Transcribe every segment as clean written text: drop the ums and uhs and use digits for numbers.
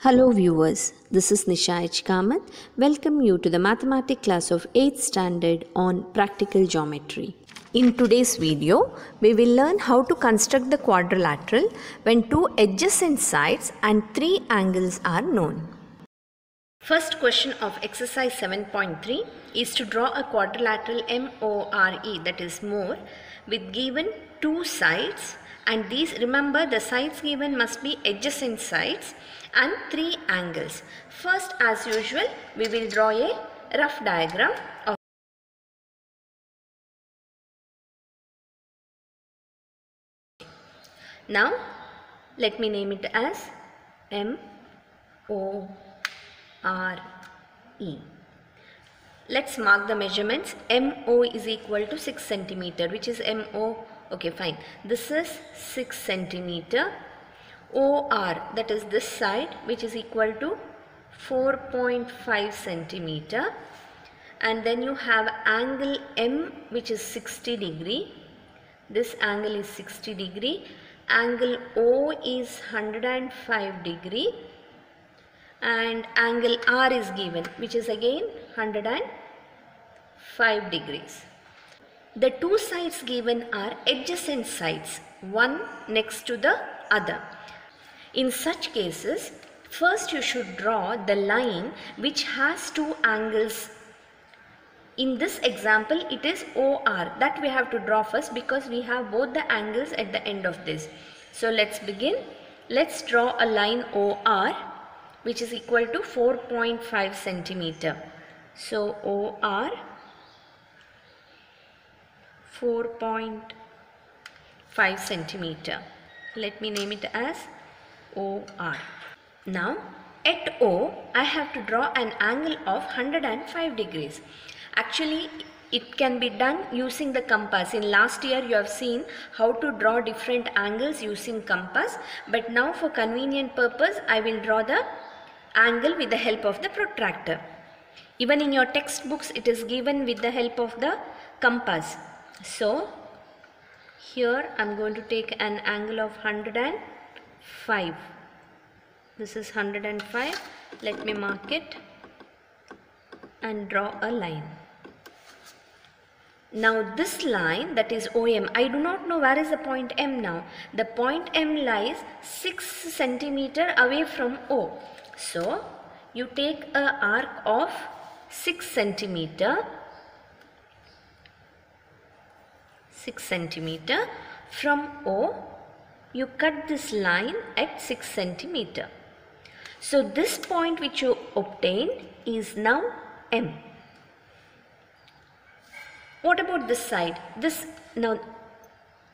Hello viewers, this is Nisha H. Kamath. Welcome you to the mathematics class of 8th standard on practical geometry. In today's video, we will learn how to construct the quadrilateral when two adjacent sides and three angles are known. First question of exercise 7.3 is to draw a quadrilateral MORE, that is more, with given two sides, and these, remember, the sides given must be adjacent sides and three angles. First, as usual, we will draw a rough diagram of now. Let me name it as MORE. Let's mark the measurements. MO is equal to 6 centimeter, which is MO. Okay, fine. This is 6 centimeter. OR, that is this side, which is equal to 4.5 centimeter. And then you have angle M, which is 60 degree. This angle is 60 degree. Angle O is 105 degree. And angle R is given, which is again 105 degrees. The two sides given are adjacent sides, one next to the other. In such cases, first you should draw the line which has two angles. In this example, it is OR that we have to draw first because we have both the angles at the end of this. So let's begin. Let's draw a line OR, which is equal to 4.5 centimeter. So OR 4.5 centimeter. Let me name it as OR. Now at O, I have to draw an angle of 105 degrees. Actually, it can be done using the compass. In last year, you have seen how to draw different angles using compass. But now for convenient purpose, I will draw the angle with the help of the protractor. Even in your textbooks, it is given with the help of the compass. So here I am going to take an angle of 105. This is 105. Let me mark it and draw a line. Now this line, that is OM, I do not know where is the point M now. The point M lies 6 centimeter away from O. So you take an arc of 6 centimeter. 6 centimeter. From O, you cut this line at 6 centimeter. So this point which you obtained is now M. What about this side? This, now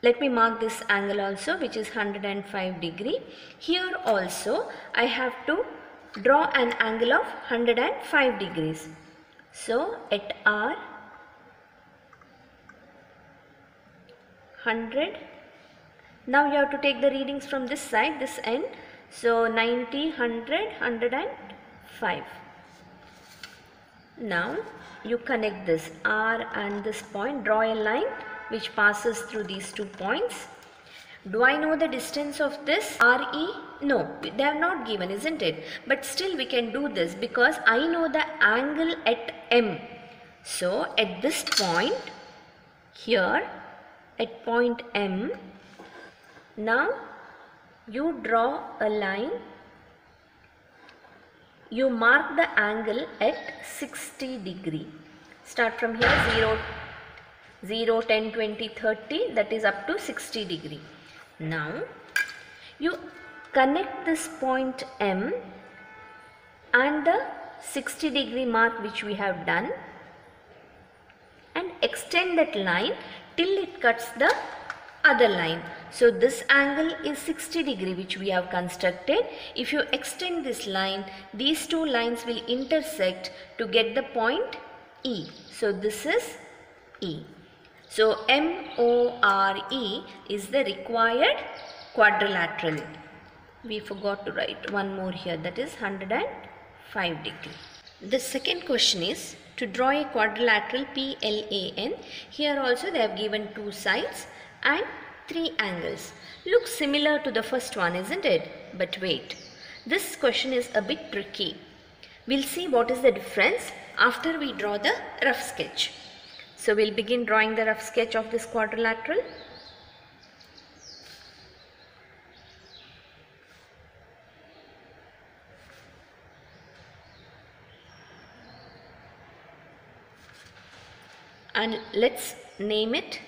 let me mark this angle also, which is 105 degree. Here also I have to draw an angle of 105 degrees. So at R, 100. Now you have to take the readings from this side, this end. So 90, 100, 105. Now you connect this R and this point, draw a line which passes through these 2 points. Do I know the distance of this RE? No, they have not given, isn't it? But still we can do this because I know the angle at M. So at this point here, at point M, now you draw a line. You mark the angle at 60 degree. Start from here, 0, 10, 20, 30, that is up to 60 degree. Now you connect this point M and the 60 degree mark which we have done and extend that line till it cuts the other line. So this angle is 60 degree which we have constructed. If you extend this line, these two lines will intersect to get the point E. So this is E. So MORE is the required quadrilateral. We forgot to write one more here, that is 105 degree. The second question is to draw a quadrilateral PLAN. Here also they have given two sides and three angles. Looks similar to the first one, isn't it? But wait. This question is a bit tricky. We'll see what is the difference after we draw the rough sketch. So we'll begin drawing the rough sketch of this quadrilateral. And let's name it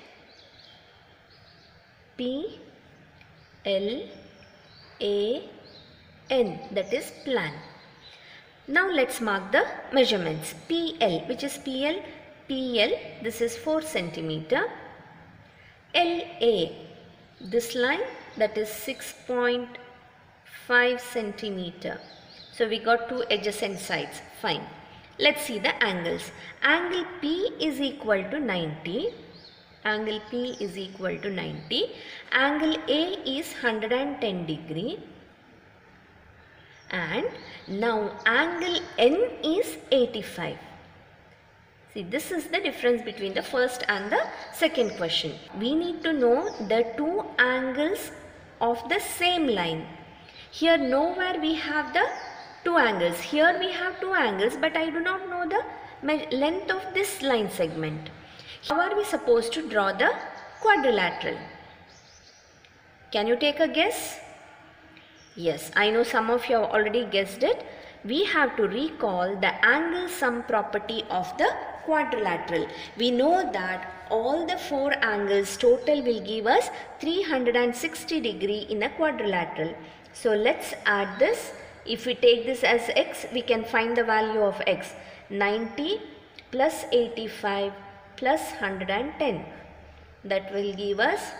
P L A N, that is plan. Now let's mark the measurements. PL, which is PL? PL, this is 4 centimeter. LA, this line, that is 6.5 centimeter. So we got two adjacent sides. Fine. Let's see the angles. Angle P is equal to 90. Angle P is equal to 90. Angle A is 110 degree. And now angle N is 85. See, this is the difference between the first and the second question. We need to know the two angles of the same line. Here nowhere we have the two angles. Here we have two angles, but I do not know the length of this line segment. How are we supposed to draw the quadrilateral? Can you take a guess? Yes, I know some of you have already guessed it. We have to recall the angle sum property of the quadrilateral. We know that all the four angles total will give us 360 degree in a quadrilateral. So let's add this. If we take this as x, we can find the value of x. 90 plus 85 plus 110. That will give us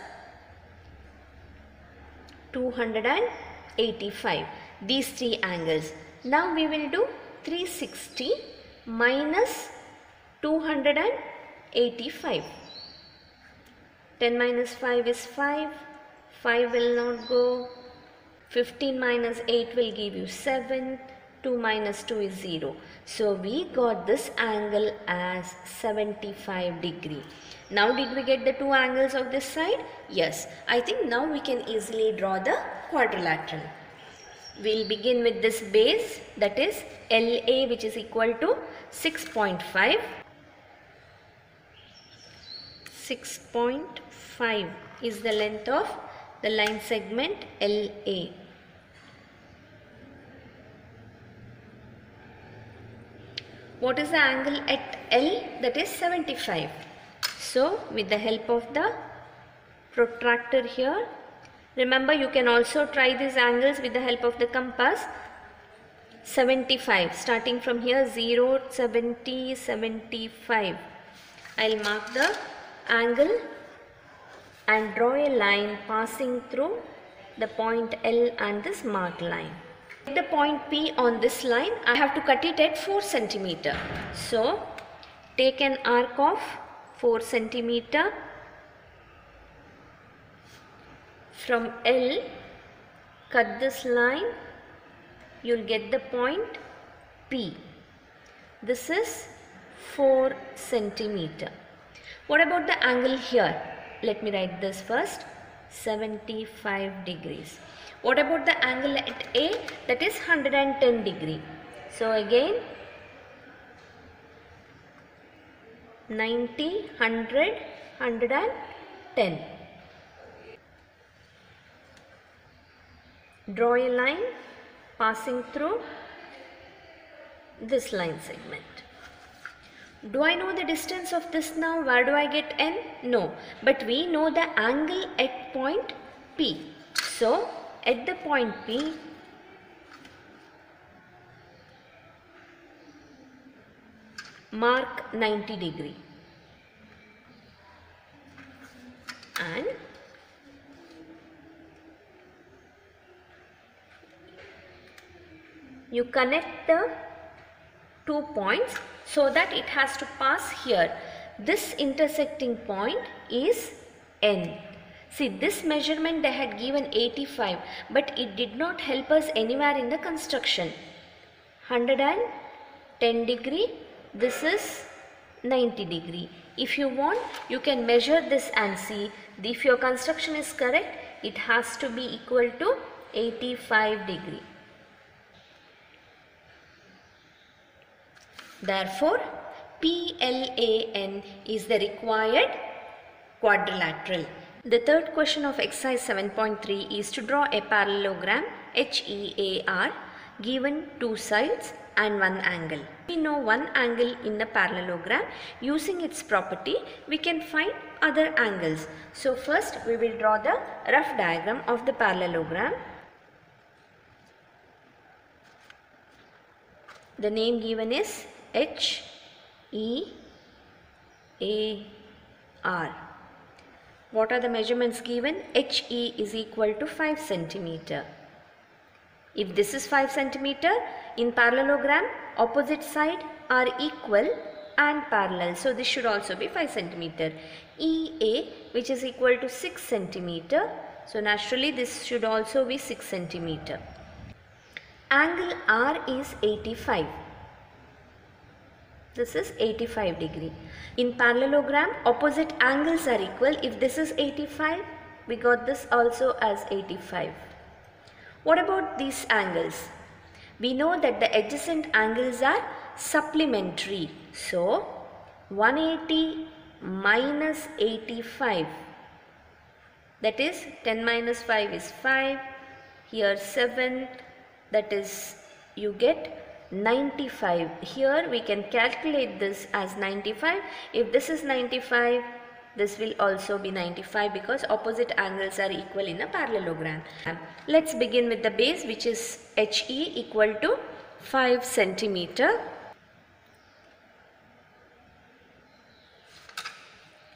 285. These three angles. Now we will do 360 minus 285. 10 minus 5 is 5. 5 will not go. 15 minus 8 will give you 7. 2 minus 2 is 0. So we got this angle as 75 degree. Now did we get the two angles of this side? Yes. I think now we can easily draw the quadrilateral. We'll begin with this base, that is LA, which is equal to 6.5. 6.5 is the length of the line segment LA. What is the angle at L? That is 75. So with the help of the protractor here, remember you can also try these angles with the help of the compass. 75, starting from here 0, 70, 75. I'll mark the angle and draw a line passing through the point L and this marked line. The point P on this line, I have to cut it at 4 centimeter. So take an arc of 4 centimeter. From L, cut this line, you'll get the point P. This is 4 centimeter. What about the angle here? Let me write this first, 75 degrees. What about the angle at A? That is 110 degree. So again, 90, 100, 110. Draw a line passing through this line segment. Do I know the distance of this now? Where do I get N? No. But we know the angle at point P. So at the point P, mark 90 degree. And you connect the 2 points so that it has to pass here. This intersecting point is N. See, this measurement they had given 85, but it did not help us anywhere in the construction. 110 degree, this is 90 degree. If you want, you can measure this and see if your construction is correct, it has to be equal to 85 degree. Therefore, PLAN is the required quadrilateral. The third question of exercise 7.3 is to draw a parallelogram HEAR given two sides and one angle. We know one angle in the parallelogram. Using its property, we can find other angles. So first we will draw the rough diagram of the parallelogram. The name given is HEAR. What are the measurements given? HE is equal to 5 centimeter. If this is 5 centimeter, in parallelogram, opposite side are equal and parallel. So this should also be 5 centimeter. EA, which is equal to 6 centimeter. So naturally this should also be 6 centimeter. Angle R is 85. This is 85 degree. In parallelogram, opposite angles are equal. If this is 85, we got this also as 85. What about these angles? We know that the adjacent angles are supplementary. So, 180 minus 85, that is 10 minus 5 is 5, here 7, that is you get 95. Here we can calculate this as 95. If this is 95, this will also be 95 because opposite angles are equal in a parallelogram. Let's begin with the base, which is HE equal to 5 centimeter.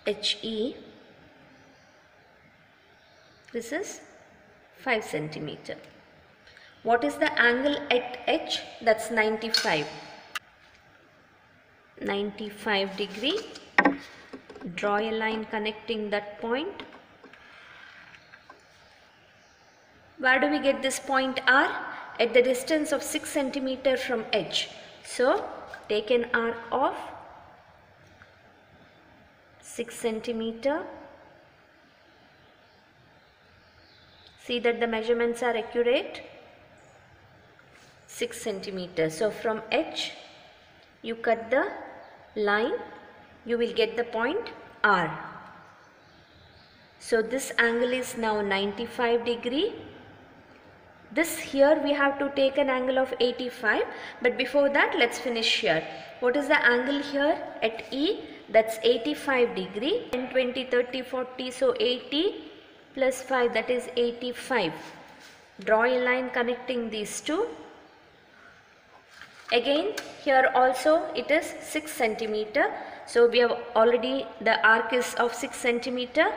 HE, this is 5 centimeter. What is the angle at H? That's 95. 95 degree. Draw a line connecting that point. Where do we get this point R? At the distance of 6 centimeter from H. So, take an arc of 6 centimeter. See that the measurements are accurate. 6 centimeter. So, from H, you cut the line. You will get the point R. So this angle is now 95 degree. This here we have to take an angle of 85, but before that let's finish here. What is the angle here at E? That's 85 degree. 10, 20, 30, 40, so 80 plus 5, that is 85. Draw a line connecting these two. Again here also it is 6 centimeter. So we have already, the arc is of 6 centimeter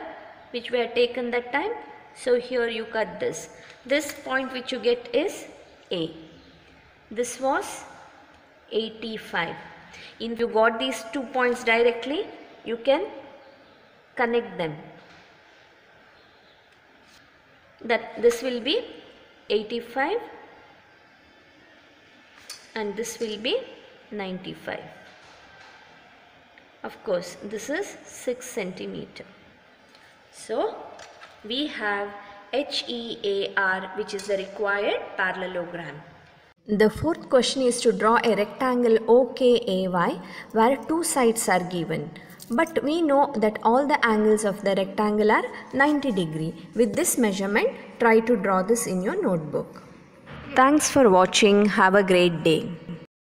which we had taken that time. So here you cut this. This point which you get is A. This was 85. If you got these 2 points directly, you can connect them. That this will be 85 and this will be 95. Of course, this is 6 centimeter. So, we have HEAR, which is the required parallelogram. The fourth question is to draw a rectangle OKAY where two sides are given. But we know that all the angles of the rectangle are 90 degree. With this measurement, try to draw this in your notebook. Thanks for watching. Have a great day.